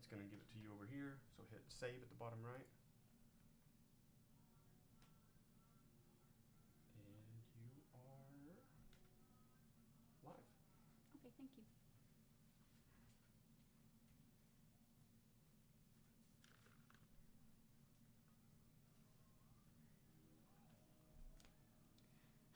going to give it to you over here. So hit save at the bottom right. And you are live. Okay, thank you.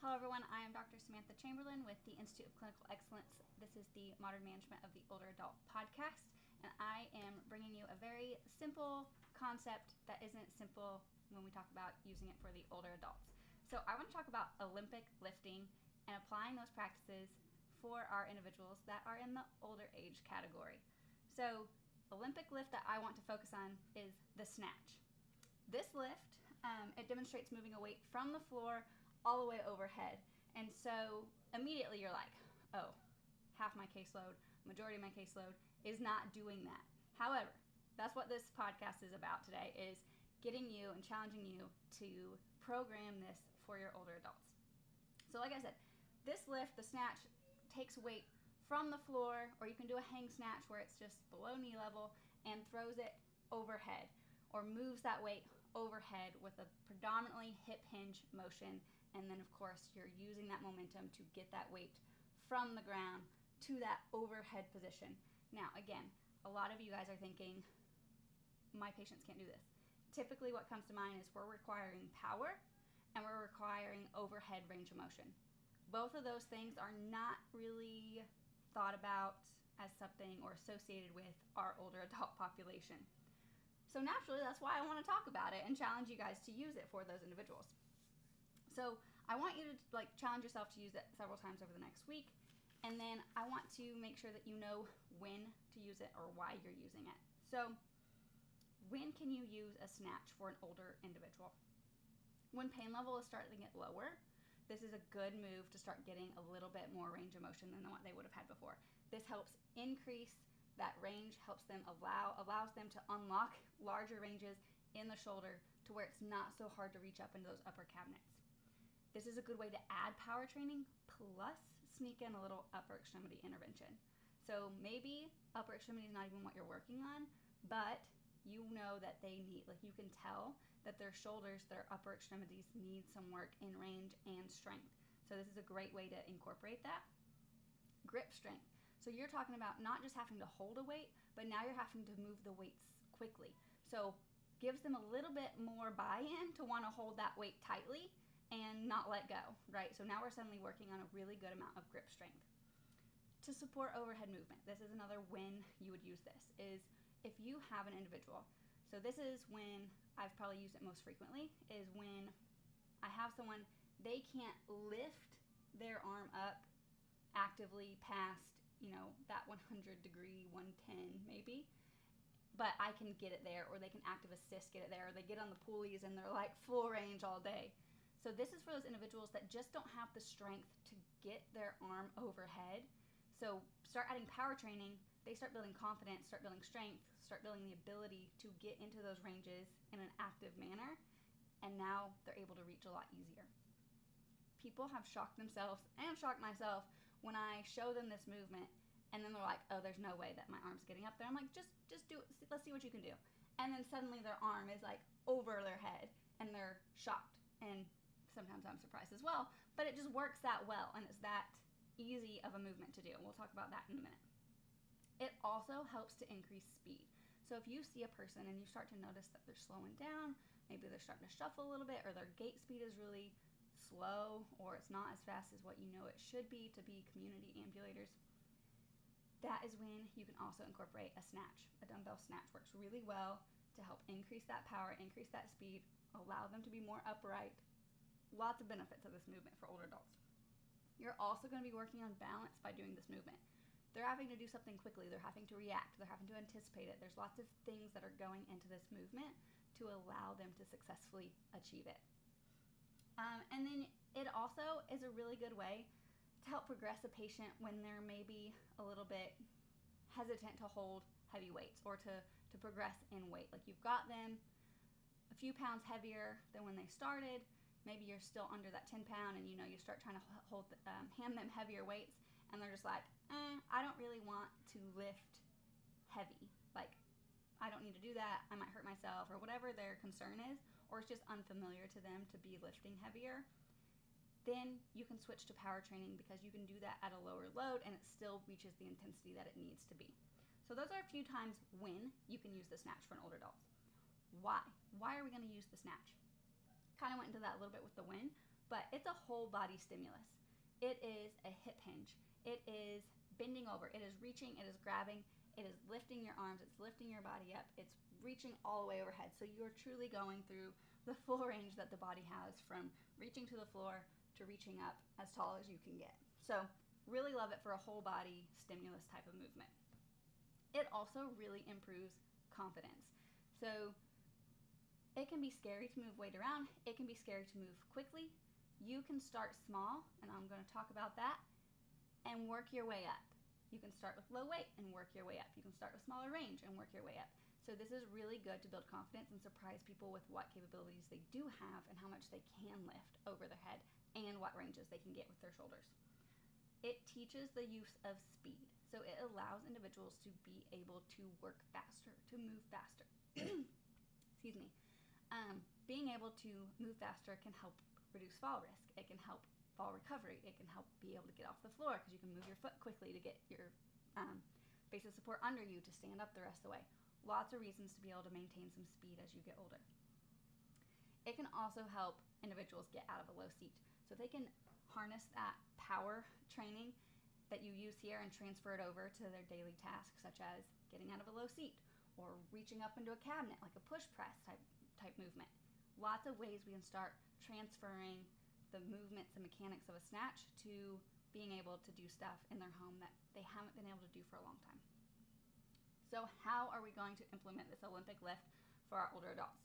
Hello everyone, I am Dr. Samantha Chamberlain with the Institute of Clinical Excellence. This is the Modern Management of the Older Adult podcast, and I am bringing you a very simple concept that isn't simple when we talk about using it for the older adults. So I want to talk about Olympic lifting and applying those practices for our individuals that are in the older age category. So Olympic lift that I want to focus on is the snatch. This lift, it demonstrates moving a weight from the floor all the way overhead. And so immediately you're like, oh, half my caseload, majority of my caseload is not doing that. However, that's what this podcast is about today, is getting you and challenging you to program this for your older adults. So like I said, this lift, the snatch, takes weight from the floor, or you can do a hang snatch where it's just below knee level and throws it overhead, or moves that weight overhead with a predominantly hip hinge motion. And then of course you're using that momentum to get that weight from the ground to that overhead position. Now again, a lot of you guys are thinking, my patients can't do this. Typically what comes to mind is we're requiring power and we're requiring overhead range of motion. Both of those things are not really thought about as something or associated with our older adult population. So naturally, that's why I want to talk about it and challenge you guys to use it for those individuals. So I want you to challenge yourself to use it several times over the next week. And then I want to make sure that you know when to use it or why you're using it. So when can you use a snatch for an older individual? When pain level is starting to get lower, this is a good move to start getting a little bit more range of motion than what they would have had before. This helps increase that range, helps them allows them to unlock larger ranges in the shoulder to where it's not so hard to reach up into those upper cabinets. This is a good way to add power training plus sneak in a little upper extremity intervention. So maybe upper extremity is not even what you're working on, but you know that they need, you can tell that their shoulders, their upper extremities need some work in range and strength. So this is a great way to incorporate that. Grip strength. So you're talking about not just having to hold a weight, but now you're having to move the weights quickly. So gives them a little bit more buy-in to want to hold that weight tightly and not let go, right? So now we're suddenly working on a really good amount of grip strength. To support overhead movement, this is another when you would use this, is if you have an individual. So this is when I've probably used it most frequently, is when I have someone, they can't lift their arm up actively past that 100 degree, 110 maybe, but I can get it there, or they can active assist get it there, or they get on the pulleys and they're full range all day. So this is for those individuals that just don't have the strength to get their arm overhead. So start adding power training, they start building confidence, start building strength, start building the ability to get into those ranges in an active manner, and now they're able to reach a lot easier. People have shocked themselves and shocked myself when I show them this movement, and then they're like, oh, there's no way that my arm's getting up there. I'm like, just do it. Let's see what you can do. And then suddenly their arm is over their head, and they're shocked. And sometimes I'm surprised as well, but it just works that well, and it's that easy of a movement to do. We'll talk about that in a minute. It also helps to increase speed. So if you see a person and you start to notice that they're slowing down, maybe they're starting to shuffle a little bit, or their gait speed is really slow, or it's not as fast as what you know it should be to be community ambulators, that is when you can also incorporate a snatch. A dumbbell snatch works really well to help increase that power, increase that speed, allow them to be more upright. Lots of benefits of this movement for older adults. You're also going to be working on balance by doing this movement. They're having to do something quickly. They're having to react. They're having to anticipate it. There's lots of things that are going into this movement to allow them to successfully achieve it. And then it also is a really good way to help progress a patient when they're maybe a little bit hesitant to hold heavy weights or to progress in weight. You've got them a few pounds heavier than when they started. Maybe you're still under that 10 pound and you start trying to hand them heavier weights, and they're just like, I don't really want to lift heavy. do that, I might hurt myself, or whatever their concern is, or it's just unfamiliar to them to be lifting heavier, then you can switch to power training because you can do that at a lower load and it still reaches the intensity that it needs to be. So those are a few times when you can use the snatch for an older adult. Why? Why are we going to use the snatch? Kind of went into that a little bit with the when, but it's a whole body stimulus. It is a hip hinge. It is bending over. It is reaching. It is grabbing. It is lifting your arms. It's lifting your body up. It's reaching all the way overhead. So you're truly going through the full range that the body has, from reaching to the floor to reaching up as tall as you can get. So really love it for a whole body stimulus type of movement. It also really improves confidence. So it can be scary to move weight around. It can be scary to move quickly. You can start small, and I'm going to talk about that, and work your way up. You can start with low weight and work your way up. You can start with smaller range and work your way up. So this is really good to build confidence and surprise people with what capabilities they do have and how much they can lift over their head and what ranges they can get with their shoulders. It teaches the use of speed. So it allows individuals to be able to work faster, to move faster. Excuse me. Being able to move faster can help reduce fall risk. It can help fall recovery. It can help be able to get off the floor because you can move your foot quickly to get your base of support under you to stand up the rest of the way. Lots of reasons to be able to maintain some speed as you get older. It can also help individuals get out of a low seat. So they can harness that power training that you use here and transfer it over to their daily tasks, such as getting out of a low seat or reaching up into a cabinet, like a push press type movement. Lots of ways we can start transferring the movements and mechanics of a snatch to being able to do stuff in their home that they haven't been able to do for a long time. So how are we going to implement this Olympic lift for our older adults?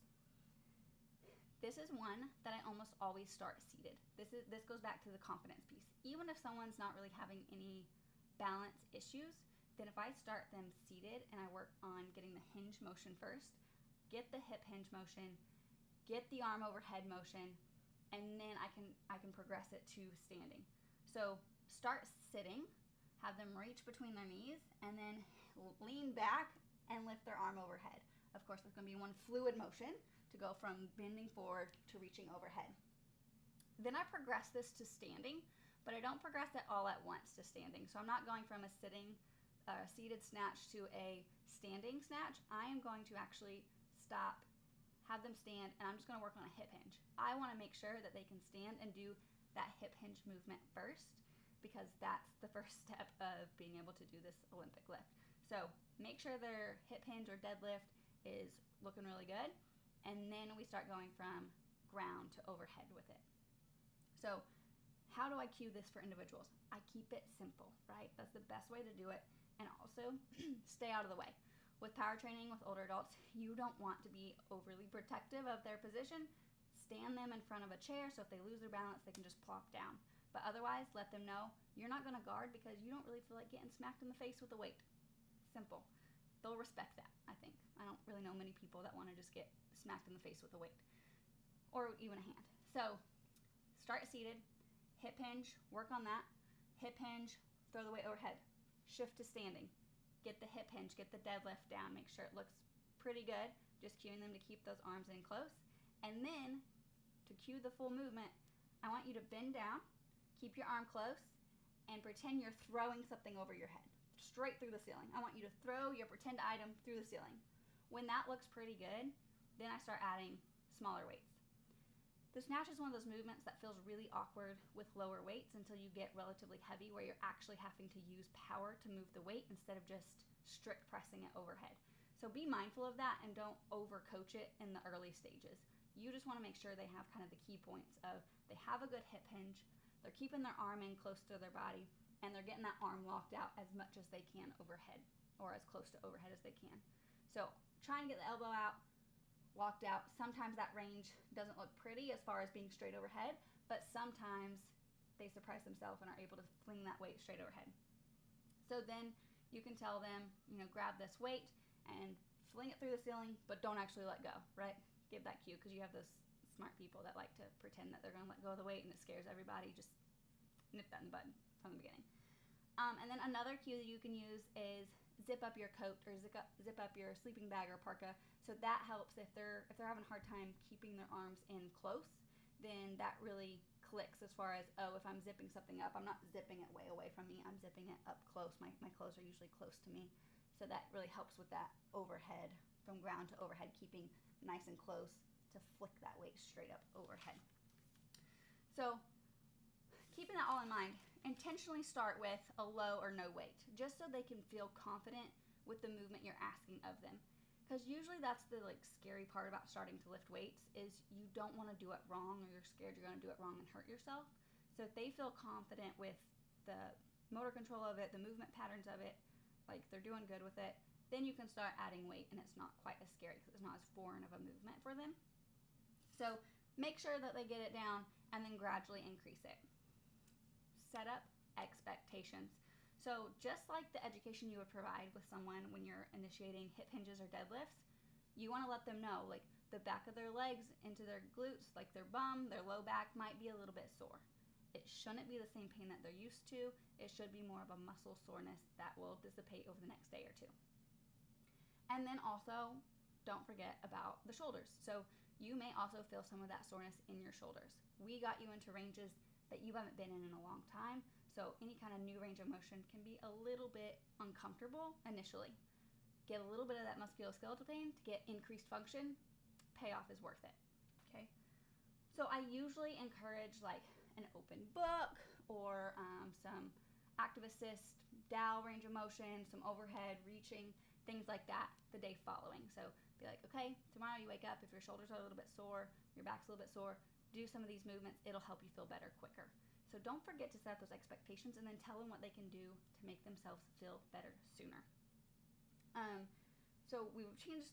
This is one that I almost always start seated. This goes back to the confidence piece. Even if someone's not really having any balance issues, then if I start them seated and I work on getting the hinge motion first, get the hip hinge motion, get the arm overhead motion, and then I can progress it to standing. So start sitting, have them reach between their knees, and then lean back and lift their arm overhead. Of course, it's going to be one fluid motion to go from bending forward to reaching overhead. Then I progress this to standing, but I don't progress it all at once to standing. So I'm not going from a seated snatch to a standing snatch. I am going to actually stop, have them stand, and I'm just going to work on a hip hinge. I want to make sure that they can stand and do that hip hinge movement first, because that's the first step of being able to do this Olympic lift. So make sure their hip hinge or deadlift is looking really good. And then we start going from ground to overhead with it. So how do I cue this for individuals? I keep it simple, right? That's the best way to do it. And also stay out of the way. With power training with older adults, you don't want to be overly protective of their position. Stand them in front of a chair so if they lose their balance, they can just plop down. But otherwise, let them know you're not going to guard because you don't really feel like getting smacked in the face with a weight. Simple. They'll respect that, I think. I don't really know many people that want to just get smacked in the face with a weight or even a hand. So start seated, hip hinge, work on that. Hip hinge, throw the weight overhead. Shift to standing. Get the hip hinge, get the deadlift down, make sure it looks pretty good. Just cueing them to keep those arms in close. And then to cue the full movement, I want you to bend down, keep your arm close, and pretend you're throwing something over your head, straight through the ceiling. I want you to throw your pretend item through the ceiling. When that looks pretty good, then I start adding smaller weights. The snatch is one of those movements that feels really awkward with lower weights until you get relatively heavy, where you're actually having to use power to move the weight instead of just strict pressing it overhead. So be mindful of that and don't overcoach it in the early stages. You just want to make sure they have kind of the key points of they have a good hip hinge, they're keeping their arm in close to their body, and they're getting that arm locked out as much as they can overhead, or as close to overhead as they can. So try and get the elbow out, locked out. Sometimes that range doesn't look pretty as far as being straight overhead, but sometimes they surprise themselves and are able to fling that weight straight overhead. So then you can tell them, grab this weight and fling it through the ceiling, but don't actually let go, right? Give that cue, because you have those smart people that like to pretend that they're going to let go of the weight and it scares everybody. Just nip that in the bud from the beginning. And then another cue that you can use is zip up your coat or zip up your sleeping bag or parka. So that helps if they're having a hard time keeping their arms in close, then that really clicks as far as, oh, if I'm zipping something up, I'm not zipping it way away from me, I'm zipping it up close. My clothes are usually close to me. So that really helps with that overhead, from ground to overhead, keeping nice and close to flick that weight straight up overhead. So keeping that all in mind, intentionally start with a low or no weight, just so they can feel confident with the movement you're asking of them. Because usually that's the scary part about starting to lift weights, is you don't want to do it wrong, or you're scared you're going to do it wrong and hurt yourself. So if they feel confident with the motor control of it, the movement patterns of it, like they're doing good with it, then you can start adding weight and it's not quite as scary because it's not as foreign of a movement for them. So make sure that they get it down and then gradually increase it. Set up expectations. So just like the education you would provide with someone when you're initiating hip hinges or deadlifts, you want to let them know, like, the back of their legs into their glutes, like their bum, their low back might be a little bit sore. It shouldn't be the same pain that they're used to. It should be more of a muscle soreness that will dissipate over the next day or two. And then also, don't forget about the shoulders. So you may also feel some of that soreness in your shoulders. We got you into ranges that you haven't been in a long time. So any kind of new range of motion can be a little bit uncomfortable initially. Get a little bit of that musculoskeletal pain to get increased function. Payoff is worth it. Okay. So I usually encourage like an open book or some active assist, Dow range of motion, some overhead reaching, things like that the day following. So be like, okay, tomorrow you wake up, if your shoulders are a little bit sore, your back's a little bit sore, do some of these movements. It'll help you feel better quicker. So don't forget to set those expectations and then tell them what they can do to make themselves feel better sooner. So we've achieved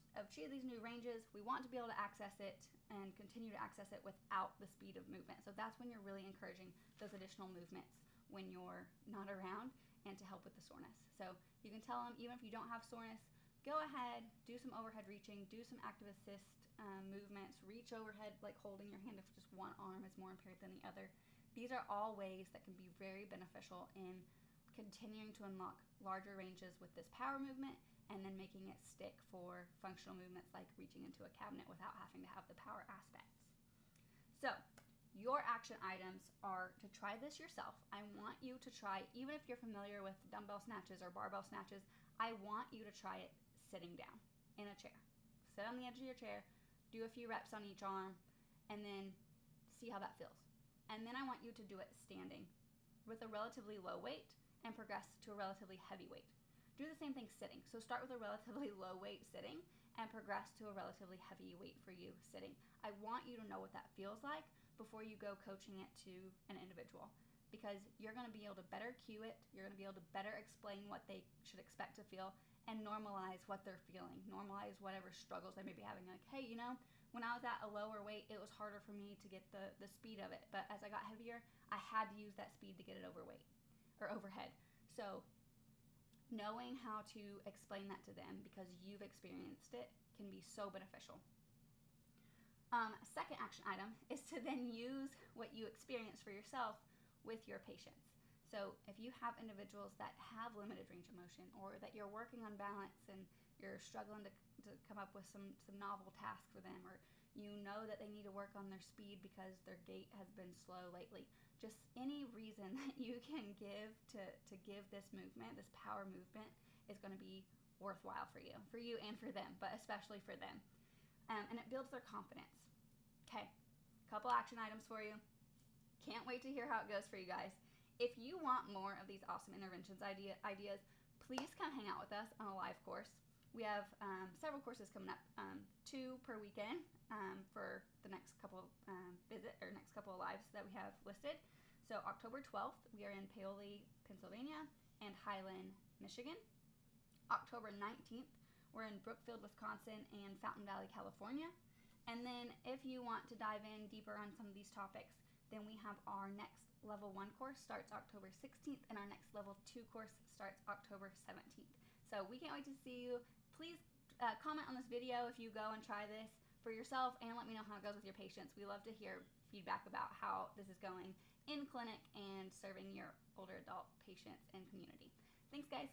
these new ranges. We want to be able to access it and continue to access it without the speed of movement. So that's when you're really encouraging those additional movements when you're not around and to help with the soreness. So you can tell them, even if you don't have soreness, go ahead, do some overhead reaching, do some active assist movements, reach overhead like holding your hand if just one arm is more impaired than the other. These are all ways that can be very beneficial in continuing to unlock larger ranges with this power movement and then making it stick for functional movements like reaching into a cabinet without having to have the power aspects. So your action items are to try this yourself. I want you to try, even if you're familiar with dumbbell snatches or barbell snatches, I want you to try it sitting down in a chair. Sit on the edge of your chair, do a few reps on each arm, and then see how that feels. And then I want you to do it standing with a relatively low weight and progress to a relatively heavy weight. Do the same thing sitting. So start with a relatively low weight sitting and progress to a relatively heavy weight for you sitting. I want you to know what that feels like before you go coaching it to an individual, because you're going to be able to better cue it. You're going to be able to better explain what they should expect to feel and normalize what they're feeling. Normalize whatever struggles they may be having. Like, hey, when I was at a lower weight, it was harder for me to get the speed of it. But as I got heavier, I had to use that speed to get it overhead. So knowing how to explain that to them because you've experienced it can be so beneficial. Second action item is to then use what you experience for yourself with your patients. So if you have individuals that have limited range of motion, or that you're working on balance and you're struggling to come up with some novel tasks for them, or you know that they need to work on their speed because their gait has been slow lately, just any reason that you can give to give this movement, this power movement, is going to be worthwhile for you and for them, but especially for them. And it builds their confidence. Okay, couple action items for you. Can't wait to hear how it goes for you guys. If you want more of these awesome interventions ideas, please come hang out with us on a live course. We have several courses coming up, 2 per weekend for the next couple next couple of lives that we have listed. So October 12th, we are in Paoli, Pennsylvania, and Highland, Michigan. October 19th, we're in Brookfield, Wisconsin, and Fountain Valley, California. And then if you want to dive in deeper on some of these topics, then we have our next Level 1 course starts October 16th, and our next Level 2 course starts October 17th. So we can't wait to see you. Please comment on this video if you go and try this for yourself, and let me know how it goes with your patients. We love to hear feedback about how this is going in clinic and serving your older adult patients and community. Thanks, guys.